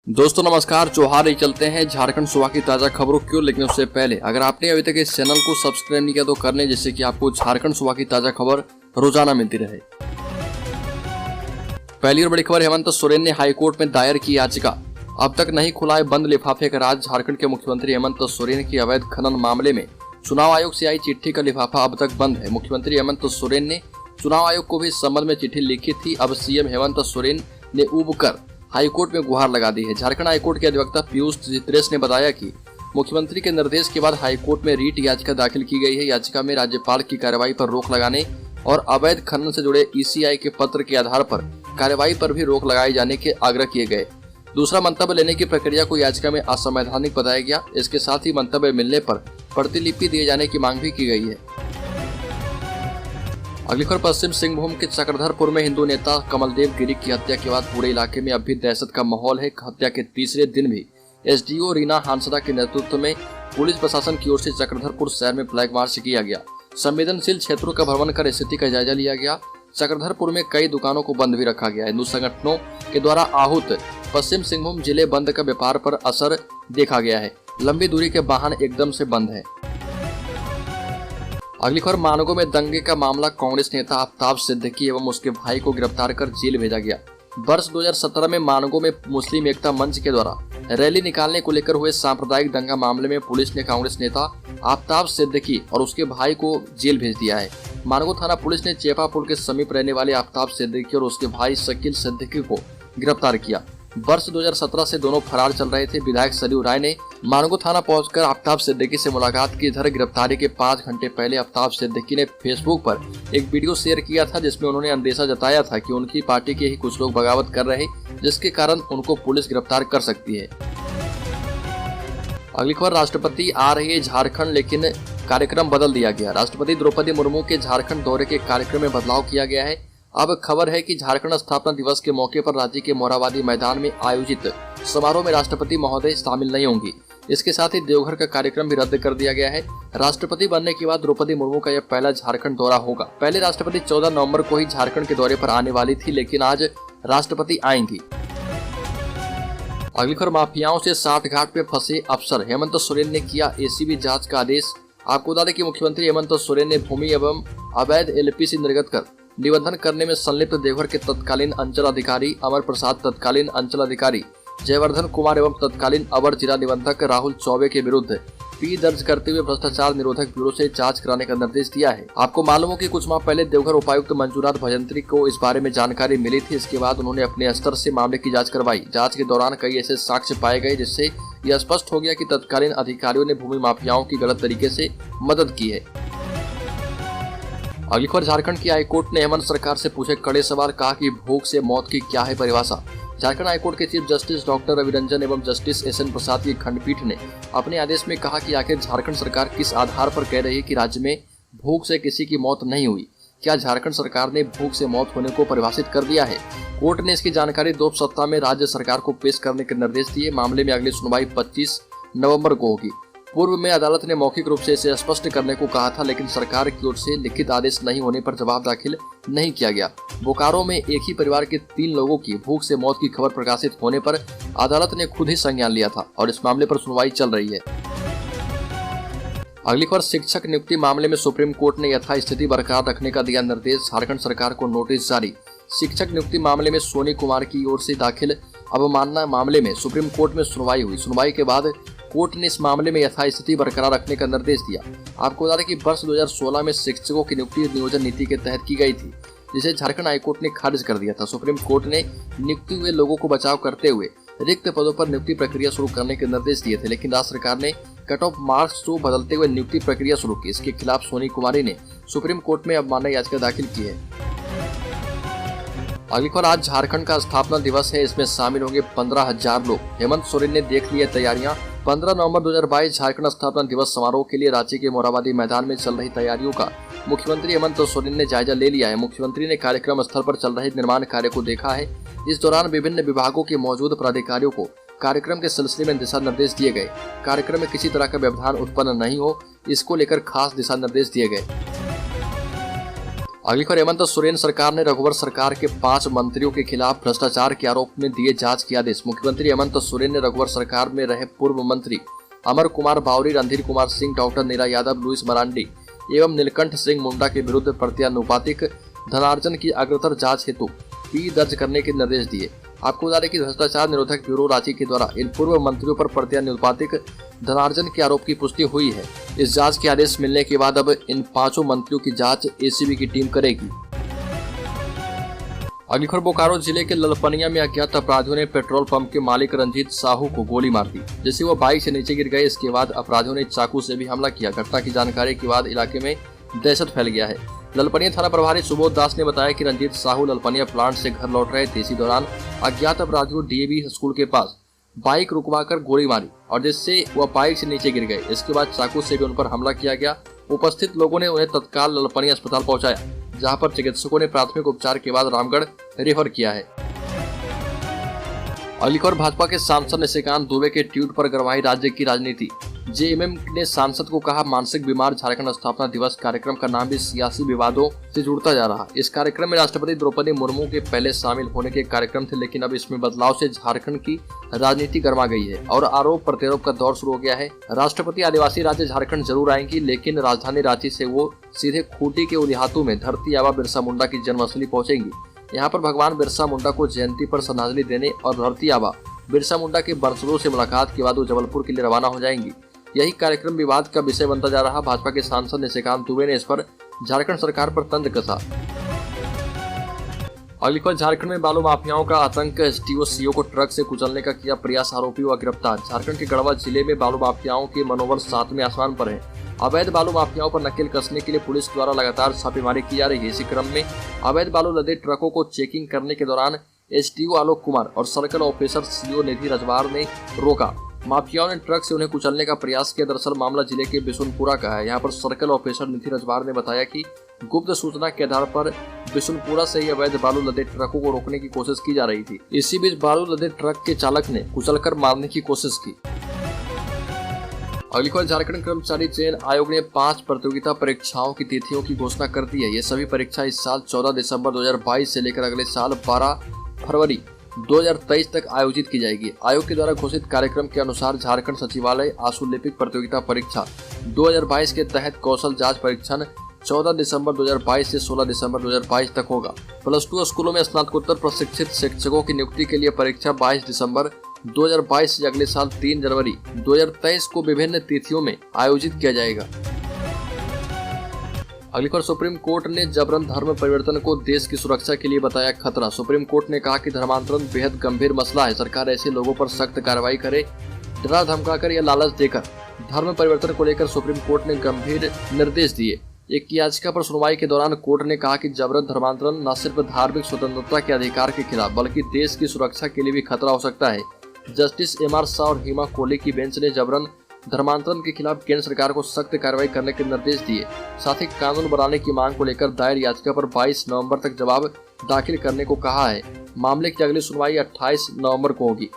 दोस्तों नमस्कार, जोहार। ही चलते हैं झारखंड सुबह की ताज़ा खबरों की ओर। लेकिन उससे पहले अगर आपने अभी तक इस चैनल को सब्सक्राइब नहीं किया तो कर लें, जिससे कि आपको झारखंड सुबह की ताज़ा खबर रोजाना मिलती रहे। पहली और बड़ी खबर, हेमंत सोरेन ने हाईकोर्ट में दायर की याचिका। अब तक नहीं खुला है बंद लिफाफे का राज। झारखंड के मुख्यमंत्री हेमंत सोरेन की अवैध खनन मामले में चुनाव आयोग से आई चिट्ठी का लिफाफा अब तक बंद है। मुख्यमंत्री हेमंत सोरेन ने चुनाव आयोग को भी इस संबंध में चिट्ठी लिखी थी। अब सीएम हेमंत सोरेन ने ऊब कर हाईकोर्ट में गुहार लगा दी है। झारखंड हाईकोर्ट के अधिवक्ता पीयूष चित्रेश ने बताया कि मुख्यमंत्री के निर्देश के बाद हाईकोर्ट में रीट याचिका दाखिल की गई है। याचिका में राज्यपाल की कार्रवाई पर रोक लगाने और अवैध खनन से जुड़े ईसीआई के पत्र के आधार पर कार्रवाई पर भी रोक लगाए जाने के आग्रह किए गए। दूसरा, मंतव्य लेने की प्रक्रिया को याचिका में असंवैधानिक बताया गया। इसके साथ ही मंतव्य मिलने पर प्रतिलिपि दिए जाने की मांग भी की गई है। अगली खबर, पश्चिम सिंहभूम के चक्रधरपुर में हिंदू नेता कमलदेव गिरी की हत्या के बाद पूरे इलाके में अब भी दहशत का माहौल है। हत्या के तीसरे दिन भी एसडीओ रीना हांसदा के नेतृत्व में पुलिस प्रशासन की ओर से चक्रधरपुर शहर में फ्लैग मार्च किया गया। संवेदनशील क्षेत्रों का भ्रमण कर स्थिति का जायजा लिया गया। चक्रधरपुर में कई दुकानों को बंद भी रखा गया। हिंदू संगठनों के द्वारा आहूत पश्चिम सिंहभूम जिले बंद का व्यापार पर असर देखा गया है। लंबी दूरी के वाहन एकदम से बंद है। अगली खबर, मानगो में दंगे का मामला। कांग्रेस नेता आफ्ताब सिद्दीकी एवं उसके भाई को गिरफ्तार कर जेल भेजा गया। वर्ष 2017 में मानगो में मुस्लिम एकता मंच के द्वारा रैली निकालने को लेकर हुए सांप्रदायिक दंगा मामले में पुलिस ने कांग्रेस नेता आफ्ताब सिद्दीकी और उसके भाई को जेल भेज दिया है। मानगो थाना पुलिस ने चेपा पुल के समीप रहने वाले आफ्ताब सिद्दीकी और उसके भाई शकील सिद्दीकी को गिरफ्तार किया। वर्ष 2017 से दोनों फरार चल रहे थे। विधायक सरयू राय ने मानगो थाना पहुंचकर आफ्ताब सिद्दीकी से मुलाकात की। इधर गिरफ्तारी के 5 घंटे पहले आफ्ताब सिद्दीकी ने फेसबुक पर एक वीडियो शेयर किया था, जिसमें उन्होंने अंदेशा जताया था कि उनकी पार्टी के ही कुछ लोग बगावत कर रहे, जिसके कारण उनको पुलिस गिरफ्तार कर सकती है। अगली खबर, राष्ट्रपति आ रही है झारखंड, लेकिन कार्यक्रम बदल दिया गया। राष्ट्रपति द्रौपदी मुर्मू के झारखंड दौरे के कार्यक्रम में बदलाव किया गया है। अब खबर है कि झारखंड स्थापना दिवस के मौके पर राज्य के मोरहाबादी मैदान में आयोजित समारोह में राष्ट्रपति महोदय शामिल नहीं होंगी। इसके साथ ही देवघर का कार्यक्रम भी रद्द कर दिया गया है। राष्ट्रपति बनने के बाद द्रौपदी मुर्मू का यह पहला झारखंड दौरा होगा। पहले राष्ट्रपति 14 नवंबर को ही झारखंड के दौरे पर आने वाली थी, लेकिन आज राष्ट्रपति आएंगी। अगली खबर, माफियाओं से साठगांठ में फंसे अफसर। हेमंत सोरेन ने किया एसीबी जांच का आदेश। आपको बता दें कि मुख्यमंत्री हेमंत सोरेन ने भूमि एवं अवैध एलपीसी निर्गत कर निबंधन करने में संलिप्त देवघर के तत्कालीन अंचल अधिकारी अमर प्रसाद, तत्कालीन अंचल अधिकारी जयवर्धन कुमार एवं तत्कालीन अवर जिला निबंधक राहुल चौबे के विरुद्ध पी दर्ज करते हुए भ्रष्टाचार निरोधक ब्यूरो से जांच कराने का निर्देश दिया है। आपको मालूम हो कि कुछ माह पहले देवघर उपायुक्त मंजूनाथ भजंत्री को इस बारे में जानकारी मिली थी। इसके बाद उन्होंने अपने स्तर से मामले की जांच करवाई। जांच के दौरान कई ऐसे साक्ष्य पाए गए जिससे यह स्पष्ट हो गया कि तत्कालीन अधिकारियों ने भूमि माफियाओं की गलत तरीके से मदद की है। अगली खबर, झारखंड की हाईकोर्ट ने हेमंत सरकार से पूछे कड़े सवाल। कहा कि भूख से मौत की क्या है परिभाषा। झारखंड हाईकोर्ट के chief justice doctor Ravi Ranjan एवं जस्टिस एसएन प्रसाद की खंडपीठ ने अपने आदेश में कहा कि आखिर झारखंड सरकार किस आधार पर कह रही है कि राज्य में भूख से किसी की मौत नहीं हुई। क्या झारखंड सरकार ने भूख से मौत होने को परिभाषित कर दिया है? कोर्ट ने इसकी जानकारी 2 सप्ताह में राज्य सरकार को पेश करने के निर्देश दिए। मामले में अगली सुनवाई 25 नवम्बर को होगी। पूर्व में अदालत ने मौखिक रूप से इसे स्पष्ट करने को कहा था, लेकिन सरकार की ओर से लिखित आदेश नहीं होने पर जवाब दाखिल नहीं किया गया। बोकारो में एक ही परिवार के 3 लोगों की भूख से मौत की खबर प्रकाशित होने पर अदालत ने खुद ही संज्ञान लिया था और इस मामले पर सुनवाई चल रही है। अगली खबर, शिक्षक नियुक्ति मामले में सुप्रीम कोर्ट ने यथास्थिति बरकरार रखने का दिया निर्देश। झारखंड सरकार को नोटिस जारी। शिक्षक नियुक्ति मामले में सोनी कुमार की ओर से दाखिल अवमानना मामले में सुप्रीम कोर्ट में सुनवाई हुई। सुनवाई के बाद कोर्ट ने इस मामले में यथास्थिति बरकरार रखने का निर्देश दिया। आपको बता दें कि वर्ष 2016 में शिक्षकों की नियुक्ति नियोजन नीति के तहत की गई थी, जिसे झारखंड हाईकोर्ट ने खारिज कर दिया था। सुप्रीम कोर्ट ने नियुक्ति हुए लोगों को बचाव करते हुए रिक्त पदों पर नियुक्ति प्रक्रिया शुरू करने के निर्देश दिए थे, लेकिन राज्य सरकार ने कट ऑफ मार्क्स को बदलते हुए नियुक्ति प्रक्रिया शुरू की। इसके खिलाफ सोनी कुमारी ने सुप्रीम कोर्ट में अवमानना याचिका दाखिल की है। अगली खबर, आज झारखंड का स्थापना दिवस है। इसमें शामिल होंगे 15,000 लोग। हेमंत सोरेन ने देख ली है तैयारियां। 15 नवंबर 2022 झारखंड स्थापना दिवस समारोह के लिए रांची के मोरहाबादी मैदान में चल रही तैयारियों का मुख्यमंत्री हेमंत सोरेन ने जायजा ले लिया है। मुख्यमंत्री ने कार्यक्रम स्थल पर चल रहे निर्माण कार्य को देखा है। इस दौरान विभिन्न विभागों के मौजूद पदाधिकारियों को कार्यक्रम के सिलसिले में दिशा निर्देश दिए गए। कार्यक्रम में किसी तरह का व्यवधान उत्पन्न नहीं हो, इसको लेकर खास दिशा निर्देश दिए गए। अगली खबर, हेमंत सोरेन सरकार ने रघुवर सरकार के 5 मंत्रियों के खिलाफ भ्रष्टाचार के आरोप में दिए जांच के आदेश। मुख्यमंत्री हेमंत सोरेन ने रघुवर सरकार में रहे पूर्व मंत्री अमर कुमार बावरी, रणधीर कुमार सिंह, डॉक्टर नीरा यादव, लुइस मरांडी एवं नीलकंठ सिंह मुंडा के विरुद्ध प्रत्यानुपातिक धनार्जन की अग्रतर जांच हेतु पी दर्ज करने के निर्देश दिए। आपको बता दें कि भ्रष्टाचार निरोधक ब्यूरो रांची के द्वारा इन पूर्व मंत्रियों पर प्रत्यानुपातिक धनार्जन के आरोप की पुष्टि हुई है। इस जांच के आदेश मिलने के बाद अब इन 5 मंत्रियों की जांच एसीबी की टीम करेगी। अगली खबर, बोकारो जिले के ललपनिया में अज्ञात अपराधियों ने पेट्रोल पंप के मालिक रंजीत साहू को गोली मार दी, जिससे वो बाइक से नीचे गिर गए। इसके बाद अपराधियों ने चाकू से भी हमला किया। घटना की जानकारी के बाद इलाके में दहशत फैल गया है। ललपनिया थाना प्रभारी सुबोध दास ने बताया कि रंजीत साहू ललपनिया प्लांट से घर लौट रहे थे। इसी दौरान अज्ञात अपराधियों डीएवी स्कूल के पास बाइक रुकवाकर गोली मारी और जिससे वह बाइक से नीचे गिर गए। इसके बाद चाकू से भी उन पर हमला किया गया। उपस्थित लोगों ने उन्हें तत्काल ललपनिया अस्पताल पहुंचाया, जहां पर चिकित्सकों ने प्राथमिक उपचार के बाद रामगढ़ रेफर किया है। अगली खबर, भाजपा के सांसद निशिकांत दुबे के ट्वीट पर गरमाई राज्य की राजनीति। जेएमएम ने सांसद को कहा, मानसिक बीमार झारखंड स्थापना दिवस कार्यक्रम का नाम भी सियासी विवादों से जुड़ता जा रहा। इस कार्यक्रम में राष्ट्रपति द्रौपदी मुर्मू के पहले शामिल होने के कार्यक्रम थे, लेकिन अब इसमें बदलाव से झारखंड की राजनीति गर्मा गई है और आरोप प्रत्यारोप का दौर शुरू हो गया है। राष्ट्रपति आदिवासी राज्य झारखंड जरूर आएंगी, लेकिन राजधानी रांची से वो सीधे खूंटी के उलिहातू में धरती आबा बिरसा मुंडा की जन्मस्थली पहुंचेंगी। यहाँ पर भगवान बिरसा मुंडा को जयंती पर श्रद्धांजलि देने और धरती आबा बिरसा मुंडा के वंशजों से मुलाकात के बाद वो जबलपुर के लिए रवाना हो जाएंगी। यही कार्यक्रम विवाद का विषय बनता जा रहा। भाजपा के सांसद निशिकांत दुबे ने इस पर झारखंड सरकार पर तंज कसा। अगली खबर, झारखंड में बालू माफियाओं का आतंक। एसडीओ सीओ को ट्रक से कुचलने का किया प्रयास, आरोपी हुआ गिरफ्तार। झारखंड के गढ़वा जिले में बालू माफियाओं के मनोबल 7वें आसमान पर है। अवैध बालू माफियाओं पर नकेल कसने के लिए पुलिस द्वारा लगातार छापेमारी की जा रही है। इसी क्रम में अवैध बालू लदे ट्रकों को चेकिंग करने के दौरान एसडीओ आलोक कुमार और सर्कल ऑफिसर सीओ निधि रजवार ने रोका। माफियाओं ने ट्रक से उन्हें कुचलने का प्रयास किया। दरअसल मामला जिले के बिशुनपुरा का है। यहाँ पर सर्कल ऑफिसर निधि रजवार ने बताया कि गुप्त सूचना के आधार पर बिशुनपुरा से ही अवैध बालू लदे ट्रकों को रोकने की कोशिश की जा रही थी। इसी बीच बालू लदे ट्रक के चालक ने कुचलकर मारने की कोशिश की। अगली खबर, झारखंड कर्मचारी चयन आयोग ने 5 प्रतियोगिता परीक्षाओं की तिथियों की घोषणा कर दी है। ये सभी परीक्षा इस साल 14 दिसंबर 2022 से लेकर अगले साल 12 फरवरी 2023 तक आयोजित की जाएगी। आयोग के द्वारा घोषित कार्यक्रम के अनुसार झारखंड सचिवालय आशुलिपिक प्रतियोगिता परीक्षा 2022 के तहत कौशल जांच परीक्षण 14 दिसंबर 2022 से 16 दिसंबर 2022 तक होगा। +2 स्कूलों में स्नातकोत्तर प्रशिक्षित शिक्षकों की नियुक्ति के लिए परीक्षा 22 दिसंबर 2022 से अगले साल 3 जनवरी 2023 को विभिन्न तिथियों में आयोजित किया जाएगा। अगली खबर, सुप्रीम कोर्ट ने जबरन धर्म परिवर्तन को देश की सुरक्षा के लिए बताया खतरा। सुप्रीम कोर्ट ने कहा कि धर्मांतरण बेहद गंभीर मसला है। सरकार ऐसे लोगों पर सख्त कार्रवाई करे। डरा धमकाकर या लालच देकर धर्म परिवर्तन को लेकर सुप्रीम कोर्ट ने गंभीर निर्देश दिए। एक याचिका पर सुनवाई के दौरान कोर्ट ने कहा कि जबरन धर्मांतरण न सिर्फ धार्मिक स्वतंत्रता के अधिकार के खिलाफ बल्कि देश की सुरक्षा के लिए भी खतरा हो सकता है। जस्टिस एमआर शाह और हिमा कोहली की बेंच ने जबरन धर्मांतरण के खिलाफ केंद्र सरकार को सख्त कार्रवाई करने के निर्देश दिए। साथ ही कानून बनाने की मांग को लेकर दायर याचिका पर 22 नवंबर तक जवाब दाखिल करने को कहा है। मामले की अगली सुनवाई 28 नवंबर को होगी।